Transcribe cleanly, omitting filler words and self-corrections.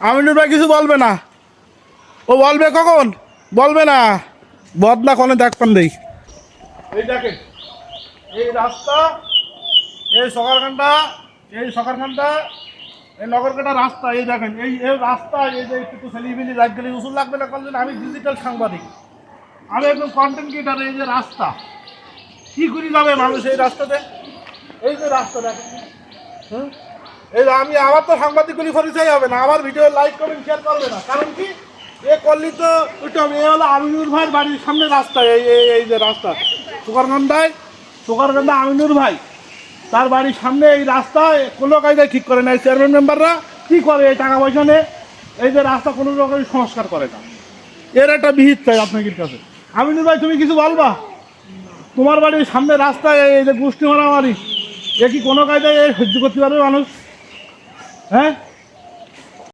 আমিনুর ভাই কিছু বলবে না, ও বলবে কখন, বলবে না, বদনা কোনে দেখবেন দেই। এই দেখেন এই রাস্তা, এই সকারখানটা, এই সকারখানটা, এই নগরকাটা রাস্তা, এই দেখেন এই রাস্তা, এই যে একটু ছেলিবিলি লাগ গেলে উসুল লাগবে না করলেন। আমি ডিজিটাল সাংবাদিক, আমি একদম কন্টেন্ট ক্রিয়েটার। এই যে রাস্তা কী করে যাবে মানুষ এই রাস্তাতে, এই যে রাস্তা দেখেন। হুম, এই যে আমি আমার তো সাংবাদিকগুলি পরিচয় হবে না, আমার ভিডিও লাইক কমেন্ট শেয়ার করবে না, কারণ কি এ করলি তো ওইটা এ হলো আমিনুর ভাইয়ের বাড়ির সামনে রাস্তা। এই যে রাস্তা সুকারকান্দা আমিনুর ভাই তার বাড়ির সামনে এই রাস্তায় কোনো কায়দায় ঠিক করে না। চেয়ারম্যান মেম্বাররা কী করে এই টাকা পয়সা নিয়ে এই যে রাস্তা কোনো রকমের সংস্কার করে না। এর একটা বিহিত চাই আপনাদের কাছে। আমিনুর ভাই তুমি কিছু বলবা? তোমার বাড়ির সামনে রাস্তায় এই যে গোষ্ঠী মারামারি, এ কি কোনো কায়দায় সহ্য করতে পারবে মানুষ? হ্যাঁ।